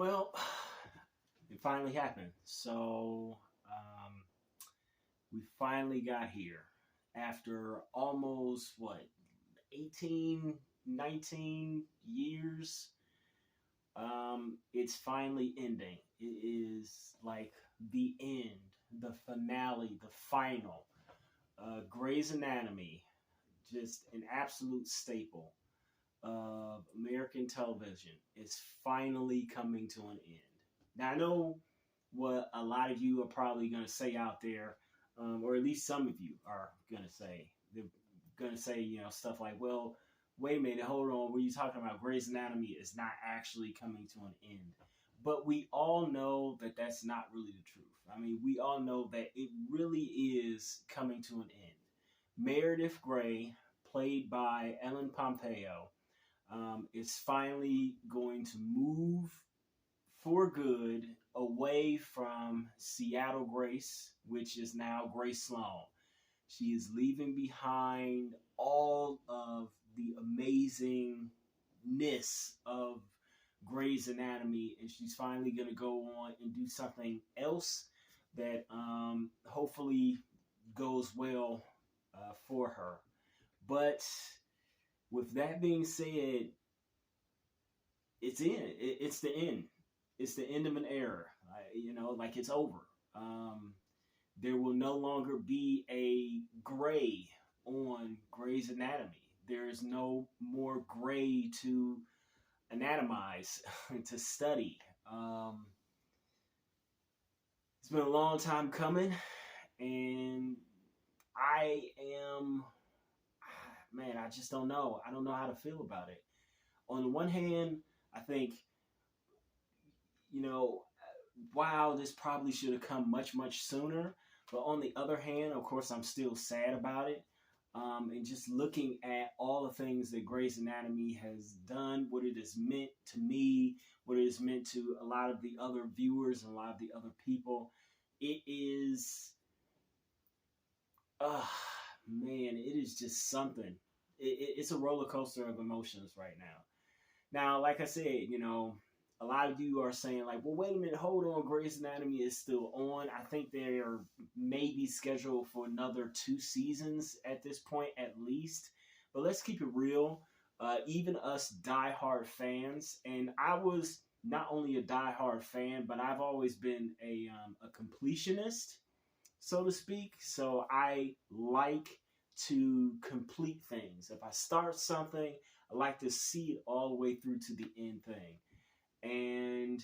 Well, it finally happened. We finally got here after almost, 18, 19 years. It's finally ending. It is like the end, the finale, the final. Grey's Anatomy, just an absolute staple of American television, is finally coming to an end. Now, I know what a lot of you are probably going to say out there, or at least some of you are going to say. They're going to say, stuff like, well, wait a minute, hold on. What are you talking about? Grey's Anatomy is not actually coming to an end. But we all know that that's not really the truth. I mean, we all know that it really is coming to an end. Meredith Grey, played by Ellen Pompeo, is finally going to move for good away from Seattle Grace, which is now Grace Sloan. She is leaving behind all of the amazingness of Grey's Anatomy, and she's finally going to go on and do something else that hopefully goes well for her. But with that being said, it's the end. It's the end of an era. Like it's over. There will no longer be a Grey on Grey's Anatomy. There is no more Grey to anatomize, to study. It's been a long time coming, and I am, man, I just don't know. I don't know how to feel about it. On the one hand, I think, you know, wow, this probably should have come much, much sooner. But on the other hand, of course, I'm still sad about it. And just looking at all the things that Grey's Anatomy has done, what it has meant to me, what it has meant to a lot of the other viewers and a lot of the other people, it is, man, it is just something. It's a roller coaster of emotions right now. Now, like I said, a lot of you are saying like, well, wait a minute, hold on, Grey's Anatomy is still on. I think they are maybe scheduled for another 2 seasons at this point, at least. But let's keep it real. Even us diehard fans, and I was not only a diehard fan, but I've always been a completionist, so to speak. So I like to complete things. If I start something, I like to see it all the way through to the end thing. And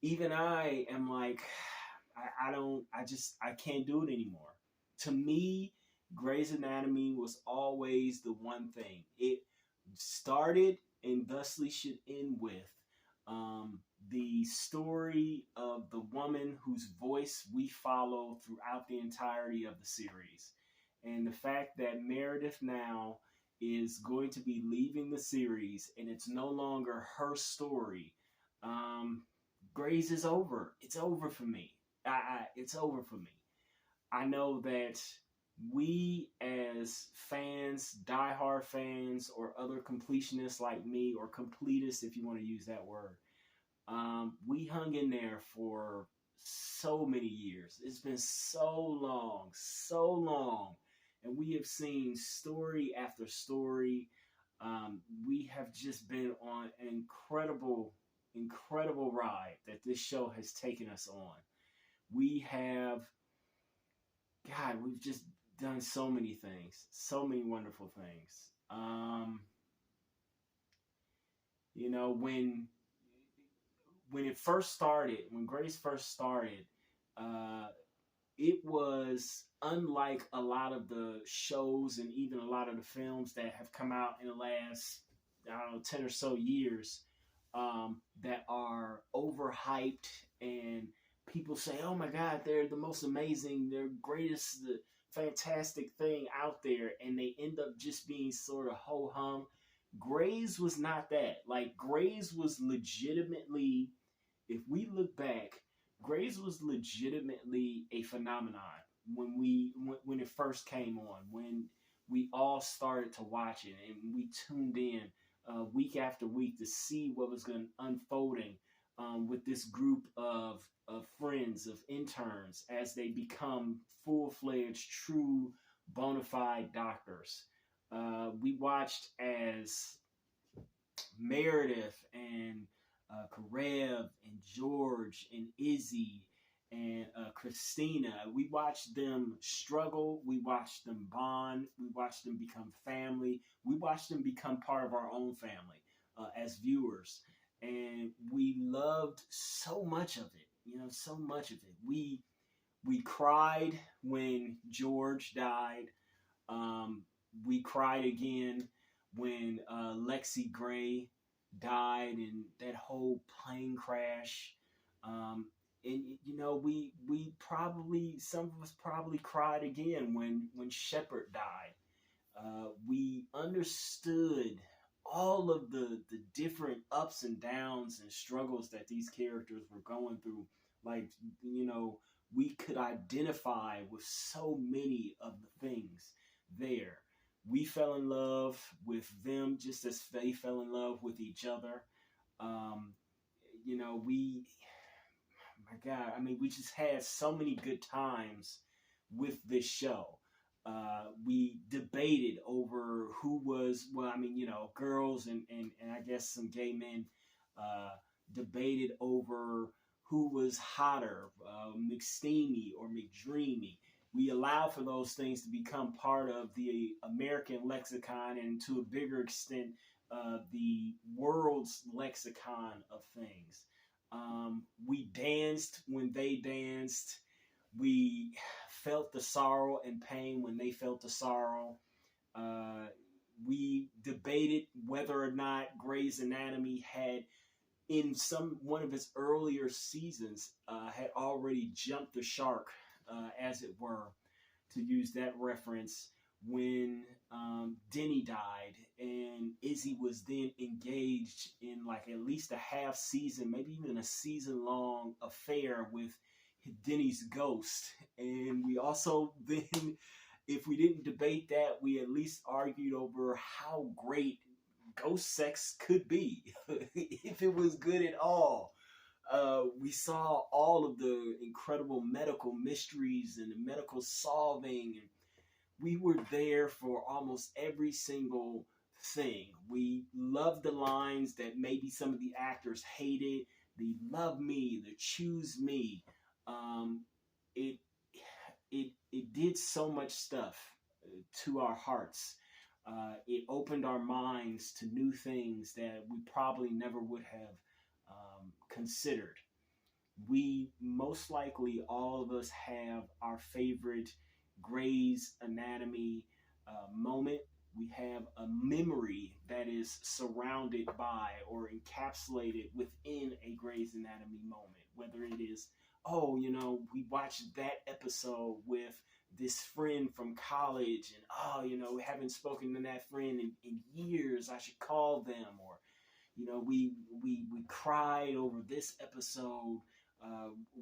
even I am like, I can't do it anymore. To me, Grey's Anatomy was always the one thing. It started and thusly should end with the story of the woman whose voice we follow throughout the entirety of the series. And the fact that Meredith now is going to be leaving the series and it's no longer her story. Grey's is over. It's over for me. It's over for me. I know that we as fans, diehard fans, or other completionists like me, or completists if you want to use that word, we hung in there for so many years. It's been so long, and we have seen story after story. We have just been on an incredible ride that this show has taken us on. We have, God, we've just done so many things, so many wonderful things. You know, when it first started, when Grace first started, uh, it was unlike a lot of the shows and even a lot of the films that have come out in the last, I don't know, 10 or so years, that are overhyped, and people say, oh my God, they're the most amazing, they're greatest, the fantastic thing out there, and they end up just being sort of ho-hum. Grey's was not that. Like, Grey's was legitimately, if we look back, Grey's was legitimately a phenomenon when it first came on, when we all started to watch it and we tuned in week after week to see what was going unfolding with this group of friends, of interns, as they become full-fledged, true, bona fide doctors. We watched as Meredith and Karev and George and Izzy and Christina. We watched them struggle. We watched them bond. We watched them become family. We watched them become part of our own family as viewers. And we loved so much of it. So much of it. We cried when George died. Um, we cried again when Lexi Gray died and that whole plane crash. Um, and we probably, some of us probably cried again when Shepard died. We understood all of the different ups and downs and struggles that these characters were going through. Like, we could identify with so many of the things there. We fell in love with them just as they fell in love with each other. Um, we, my God, I mean, we just had so many good times with this show. We debated over who was, well, I mean, girls and I guess some gay men uh, debated over who was hotter, McSteamy or McDreamy. We allow for those things to become part of the American lexicon and to a bigger extent, the world's lexicon of things. We danced when they danced. We felt the sorrow and pain when they felt the sorrow. Uh, we debated whether or not Grey's Anatomy had, in some one of its earlier seasons, had already jumped the shark, as it were, to use that reference, when Denny died and Izzy was then engaged in like at least a half season, maybe even a season long affair with Denny's ghost. And we also then, if we didn't debate that, we at least argued over how great ghost sex could be, if it was good at all. We saw all of the incredible medical mysteries and the medical solving, and we were there for almost every single thing. We loved the lines that maybe some of the actors hated. The "love me," the "choose me." Um, it it did so much stuff to our hearts. It opened our minds to new things that we probably never would have considered. We most likely, all of us, have our favorite Grey's Anatomy moment. We have a memory that is surrounded by or encapsulated within a Grey's Anatomy moment. Whether it is, oh, we watched that episode with this friend from college, and oh, we haven't spoken to that friend in years. I should call them. Or we cried over this episode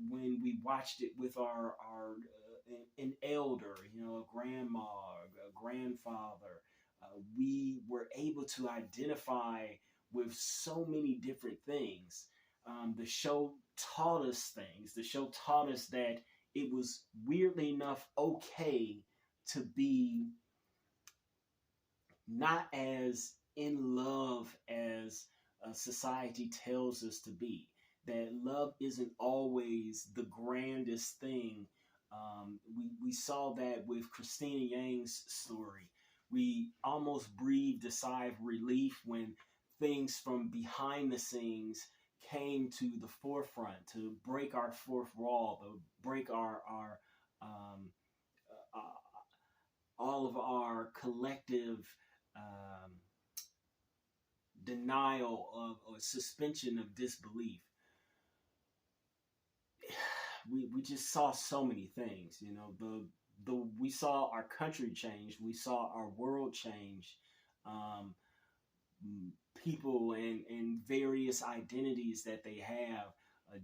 when we watched it with our an elder, a grandma, a grandfather. We were able to identify with so many different things. The show taught us things. The show taught us that it was, weirdly enough, okay to be not as in love as society tells us to be. That love isn't always the grandest thing. We saw that with Christina Yang's story. We almost breathed a sigh of relief when things from behind the scenes came to the forefront to break our fourth wall, to break our um, all of our collective um, denial of or suspension of disbelief. We just saw so many things. We saw our country change. We saw our world change. Um, People and various identities that they have,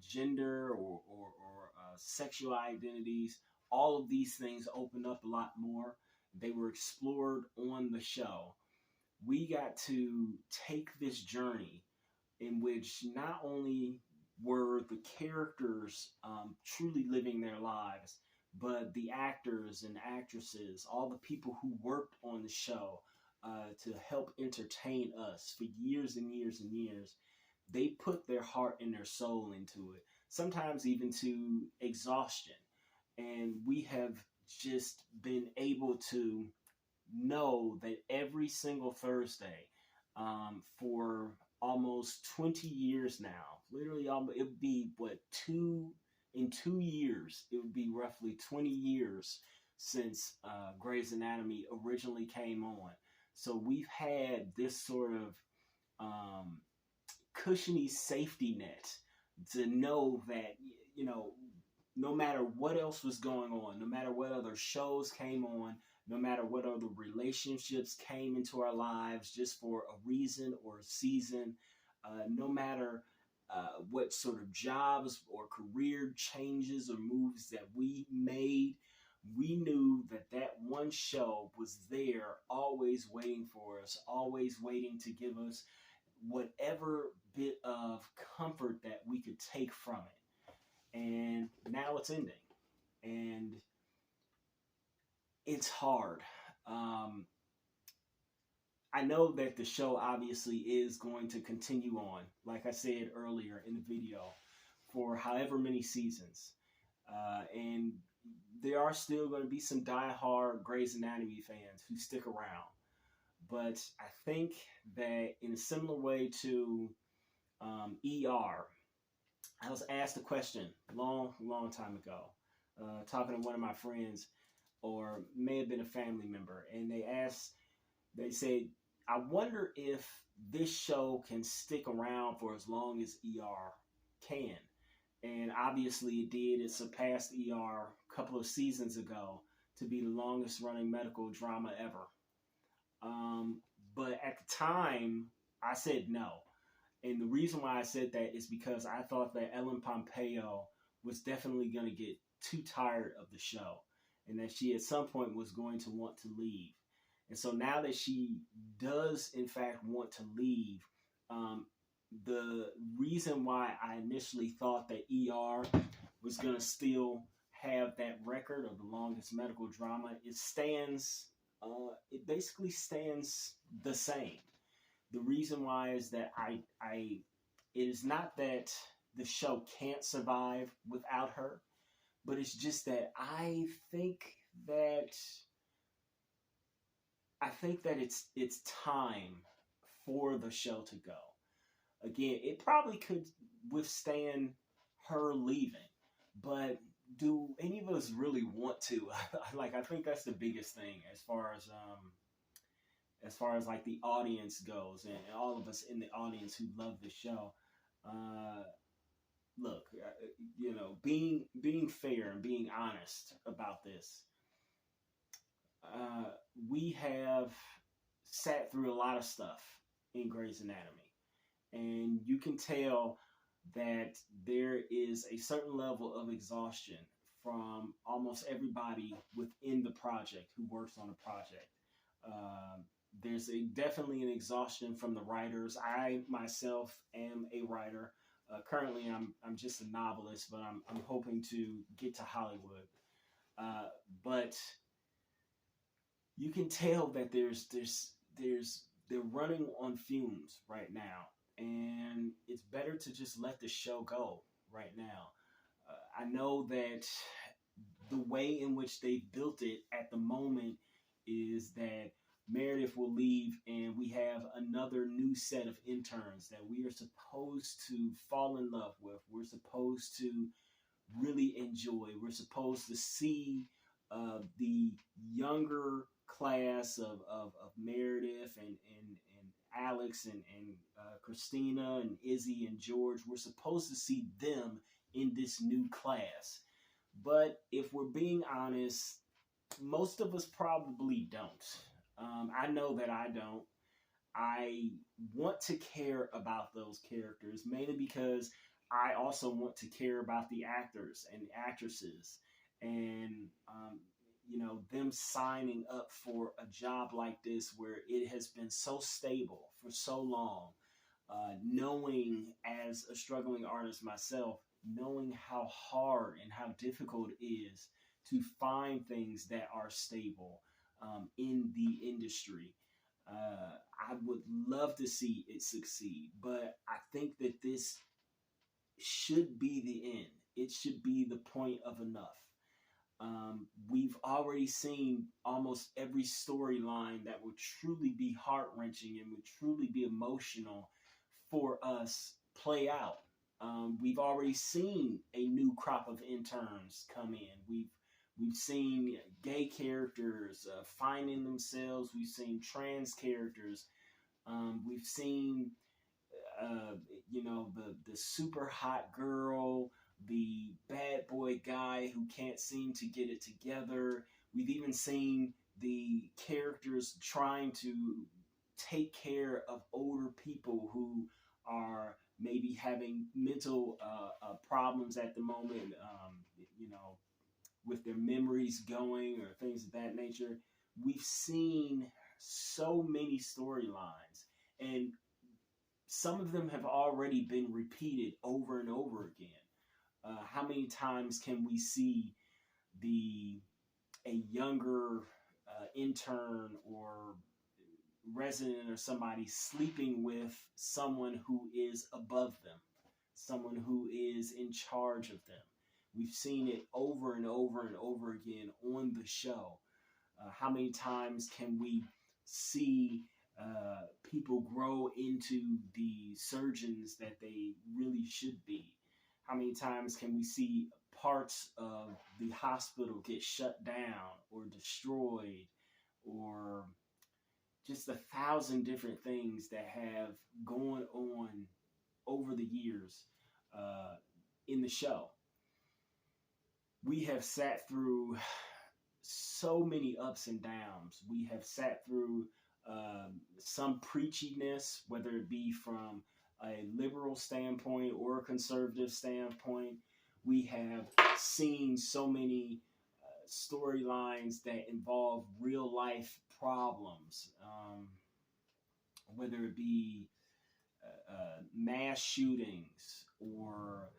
gender or sexual identities. All of these things opened up a lot more. They were explored on the show. We got to take this journey in which not only were the characters truly living their lives, but the actors and actresses, all the people who worked on the show to help entertain us for years and years and years, they put their heart and their soul into it, sometimes even to exhaustion. And we have just been able to know that every single Thursday for almost 20 years now, literally, it would be what, in 2 years, it would be roughly 20 years since Grey's Anatomy originally came on. So we've had this sort of um, cushiony safety net to know that, you know, no matter what else was going on, no matter what other shows came on, no matter what other relationships came into our lives just for a reason or a season, no matter what sort of jobs or career changes or moves that we made, we knew that that one show was there, always waiting for us, always waiting to give us whatever bit of comfort that we could take from it. And now it's ending. And it's hard. Um, I know that the show obviously is going to continue on, like I said earlier in the video, for however many seasons. And there are still going to be some die-hard Grey's Anatomy fans who stick around. But I think that in a similar way to ER, I was asked a question long time ago, talking to one of my friends, or may have been a family member, and they said, I wonder if this show can stick around for as long as ER can. And obviously it did. It surpassed ER a couple of seasons ago to be the longest running medical drama ever. But at the time, I said no. And the reason why I said that is because I thought that Ellen Pompeo was definitely going to get too tired of the show, and that she at some point was going to want to leave. And so now that she does in fact want to leave, the reason why I initially thought that ER was going to still have that record of the longest medical drama, it basically stands the same. The reason why is that it is not that the show can't survive without her, but it's just that that I think that it's time for the show to go. Again, it probably could withstand her leaving, but do any of us really want to? Like, I think that's the biggest thing as far as like the audience goes, and all of us in the audience who love the show. Uh, Look, being fair and being honest about this, we have sat through a lot of stuff in Grey's Anatomy, and you can tell that there is a certain level of exhaustion from almost everybody within the project who works on the project. There's definitely an exhaustion from the writers. I myself am a writer. Currently, I'm just a novelist, but I'm hoping to get to Hollywood. But you can tell that they're running on fumes right now, and it's better to just let the show go right now. I know that the way in which they built it at the moment is that Meredith will leave, and we have another new set of interns that we are supposed to fall in love with. We're supposed to really enjoy. We're supposed to see the younger class of Meredith and Alex and Christina and Izzy and George. We're supposed to see them in this new class. But if we're being honest, most of us probably don't. I know that I don't. I want to care about those characters, mainly because I also want to care about the actors and actresses, and them signing up for a job like this where it has been so stable for so long. knowing as a struggling artist myself, knowing how hard and how difficult it is to find things that are stable in the industry. I would love to see it succeed, but I think that this should be the end. It should be the point of enough. We've already seen almost every storyline that would truly be heart wrenching and would truly be emotional for us play out. We've already seen a new crop of interns come in. We've seen gay characters finding themselves. We've seen trans characters. We've seen uh, the super hot girl, the bad boy guy who can't seem to get it together. We've even seen the characters trying to take care of older people who are maybe having mental problems at the moment, you know, with their memories going or things of that nature. We've seen so many storylines, and some of them have already been repeated over and over again. How many times can we see the a younger intern or resident or somebody sleeping with someone who is above them, someone who is in charge of them? We've seen it over and over and over again on the show. How many times can we see people grow into the surgeons that they really should be? How many times can we see parts of the hospital get shut down or destroyed, or just 1,000 different things that have gone on over the years in the show? We have sat through so many ups and downs. We have sat through some preachiness, whether it be from a liberal standpoint or a conservative standpoint. We have seen so many storylines that involve real life problems, whether it be mass shootings or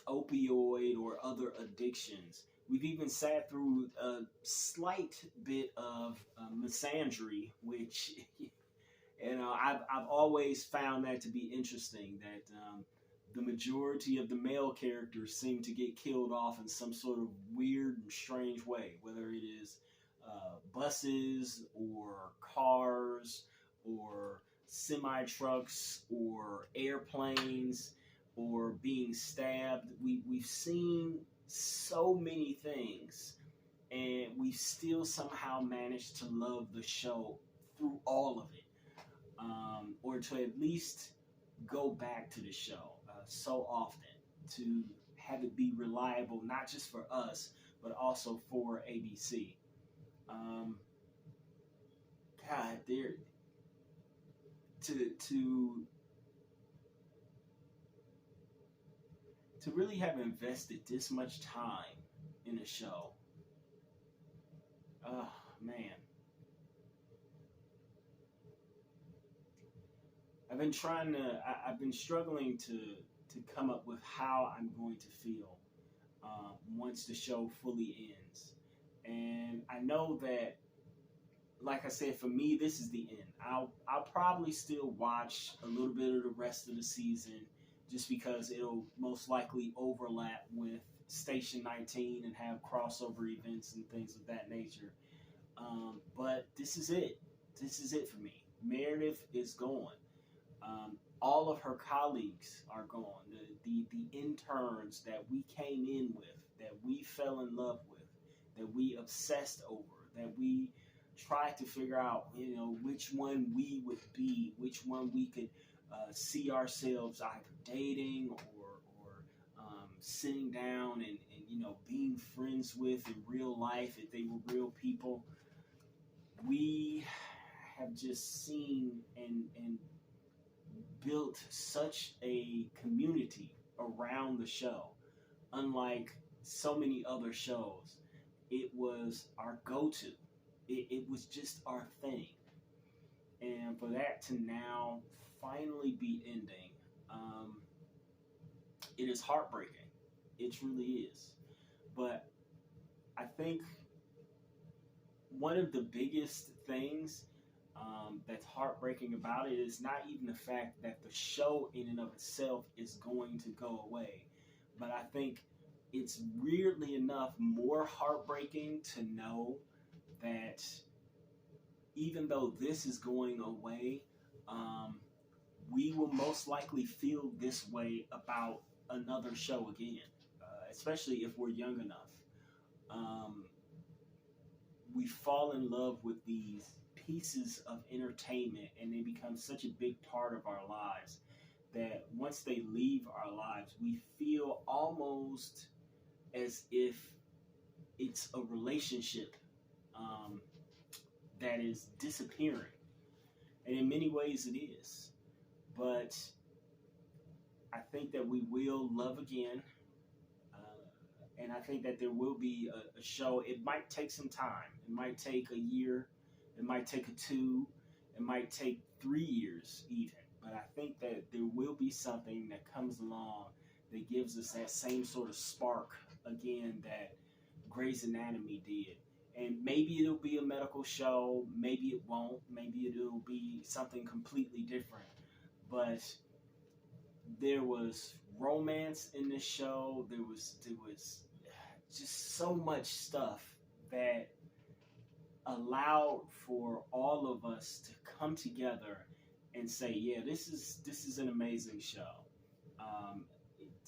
opioid or other addictions. We've even sat through a slight bit of misandry, which I've always found that to be interesting. That the majority of the male characters seem to get killed off in some sort of weird and strange way, whether it is buses or cars or semi trucks or airplanes or being stabbed. We've seen so many things, and we still somehow managed to love the show through all of it, or to at least go back to the show so often to have it be reliable, not just for us, but also for ABC. Um, God, there to to really have invested this much time in a show. Oh man, I've been struggling to come up with how I'm going to feel once the show fully ends. And I know that, like I said, for me, this is the end. I'll probably still watch a little bit of the rest of the season, just because it'll most likely overlap with Station 19 and have crossover events and things of that nature. But this is it. This is it for me. Meredith is gone. All of her colleagues are gone. The interns that we came in with, that we fell in love with, that we obsessed over, that we tried to figure out, which one we would be, which one we could see ourselves either dating or sitting down and being friends with in real life if they were real people. We have just seen and built such a community around the show. Unlike so many other shows, it was our go-to. It was just our thing. And for that to now finally be ending. It is heartbreaking. It truly is. But I think one of the biggest things that's heartbreaking about it is not even the fact that the show in and of itself is going to go away, but I think it's weirdly enough more heartbreaking to know that even though this is going away, um, we will most likely feel this way about another show again, especially if we're young enough. Um, we fall in love with these pieces of entertainment and they become such a big part of our lives that once they leave our lives, we feel almost as if it's a relationship um, that is disappearing. And in many ways, it is. But I think that we will love again. And I think that there will be a show. It might take some time. It might take a year. It might take a two. It might take 3 years even. But I think that there will be something that comes along that gives us that same sort of spark again that Grey's Anatomy did. And maybe it'll be a medical show. Maybe it won't. Maybe it'll be something completely different. But there was romance in this show. There was just so much stuff that allowed for all of us to come together and say, yeah, this is an amazing show. Um,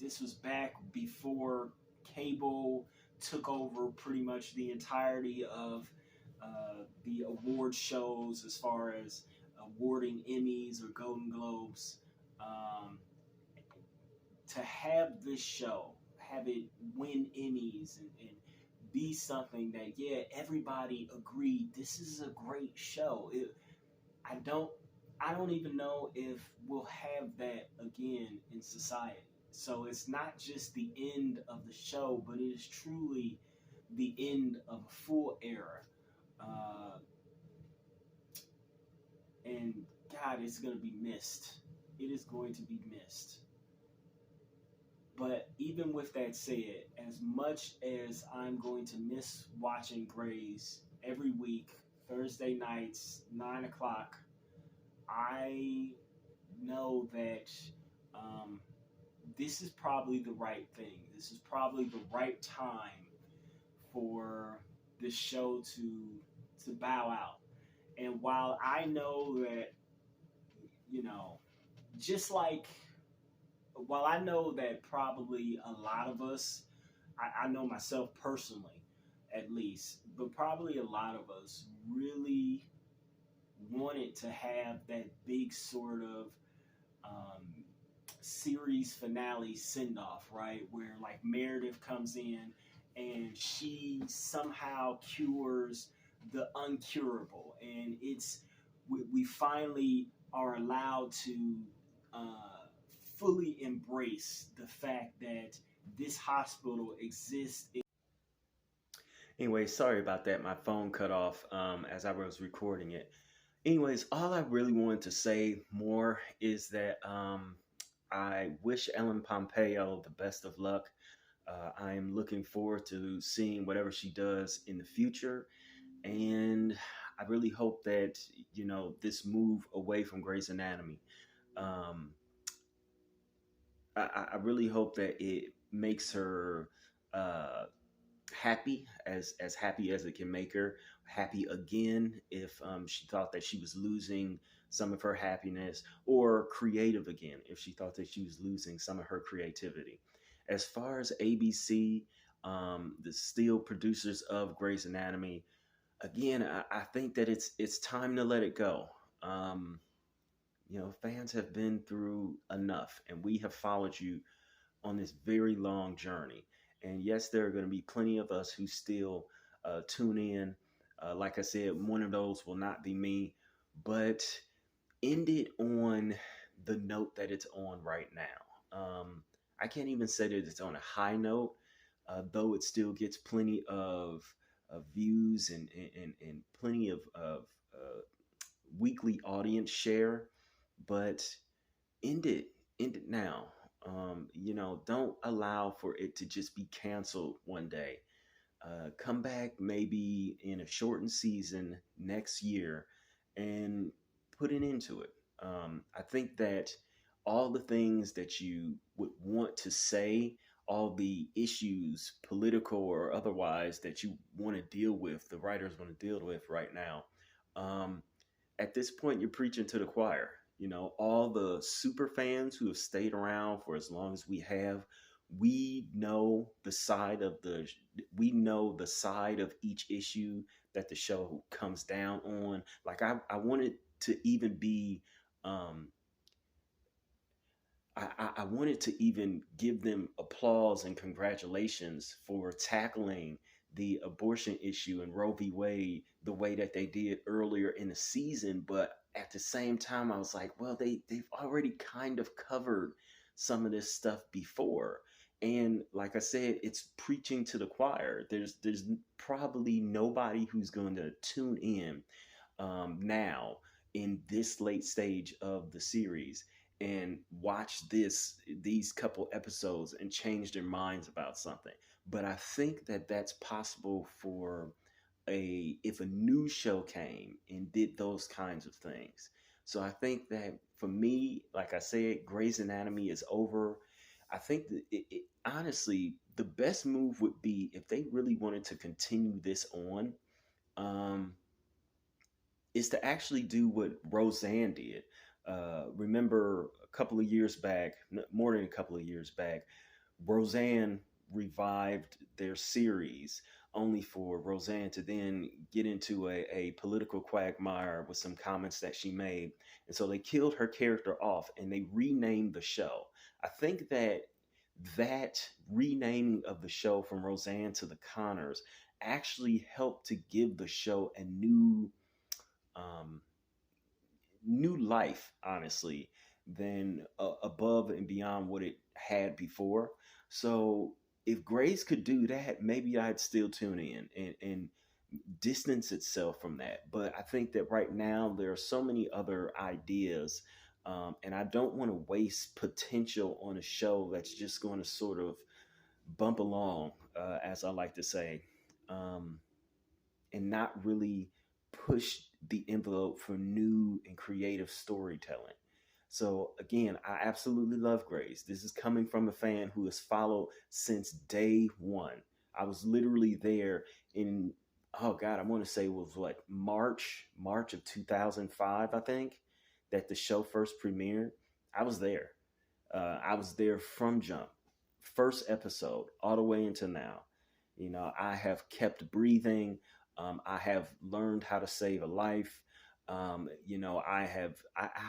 this was back before cable took over pretty much the entirety of the award shows as far as awarding Emmys or Golden Globes. Um, to have this show, have it win Emmys and be something that everybody agreed this is a great show. I don't I don't even know if we'll have that again in society. So it's not just the end of the show, but it is truly the end of a full era. Uh, and God, it's going to be missed. It is going to be missed. But even with that said, as much as I'm going to miss watching Grey's every week, Thursday nights, 9 o'clock, I know that um, this is probably the right thing. This is probably the right time for this show to bow out. And while I know that, you know, just like while I know that probably a lot of us, I know myself personally at least, but probably a lot of us really wanted to have that big sort of um, series finale send off, right? Where like Meredith comes in and she somehow cures the uncurable, and we finally are allowed to fully embrace the fact that this hospital exists. Anyway, sorry about that. My phone cut off as I was recording it. Anyways, all I really wanted to say more is that I wish Ellen Pompeo the best of luck. I am looking forward to seeing whatever she does in the future. And I really hope that, this move away from Grey's Anatomy, um, I really hope that it makes her happy, as happy as it can make her happy again, if she thought that she was losing some of her happiness, or creative again if she thought that she was losing some of her creativity. As far as ABC, the still producers of Grey's Anatomy, again, I think that it's time to let it go. Fans have been through enough, and we have followed you on this very long journey. And yes, there are going to be plenty of us who still tune in. Like I said, one of those will not be me, but end it on the note that it's on right now. I can't even say that it's on a high note, though it still gets plenty of views and plenty of weekly audience share. But end it, end it now. Don't allow for it to just be canceled one day. Come back maybe in a shortened season next year and put an end to it. I think that all the things that you would want to say, all the issues, political or otherwise, that you want to deal with, the writers want to deal with right now. Um, at this point, you're preaching to the choir. All the super fans who have stayed around for as long as we have, we know we know the side of each issue that the show comes down on. Like I wanted to even be um I wanted to even give them applause and congratulations for tackling the abortion issue and Roe v. Wade the way that they did earlier in the season. But at the same time, I was like, well, they've already kind of covered some of this stuff before. And like I said, it's preaching to the choir. There's probably nobody who's going to tune in now in this late stage of the series and watch these couple episodes and change their minds about something. But I think that that's possible for a if a new show came and did those kinds of things. So I think that for me, like I said, Grey's Anatomy is over. I think that honestly, the best move would be if they really wanted to continue this on. Um, is to actually do what Roseanne did. Remember a couple of years back, more than a couple of years back, Roseanne revived their series only for Roseanne to then get into a political quagmire with some comments that she made. And so they killed her character off and they renamed the show. I think that renaming of the show from Roseanne to the Connors actually helped to give the show a um, new life, honestly, than above and beyond what it had before. So if Grace could do that, maybe I'd still tune in and distance itself from that. But I think that right now there are so many other ideas. And I don't want to waste potential on a show that's just going to sort of bump along, as I like to say. Um, and not really push the envelope for new and creative storytelling. So again, I absolutely love Grace. This is coming from a fan who has followed since day one. I was literally there in oh god, I want to say it was what March of 2005, I think, that the show first premiered. I was there. I was there from jump, first episode all the way into now. I have kept breathing. I have learned how to save a life. I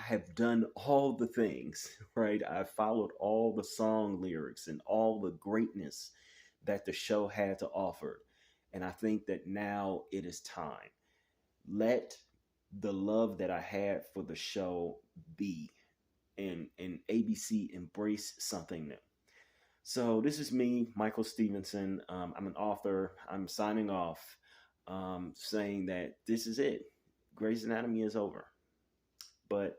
have done all the things, right? I followed all the song lyrics and all the greatness that the show had to offer. And I think that now it is time. Let the love that I had for the show be, and ABC embrace something new. So this is me, Michael Stevenson. I'm an author. I'm signing off, saying that this is it. Grey's Anatomy is over, but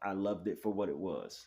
I loved it for what it was.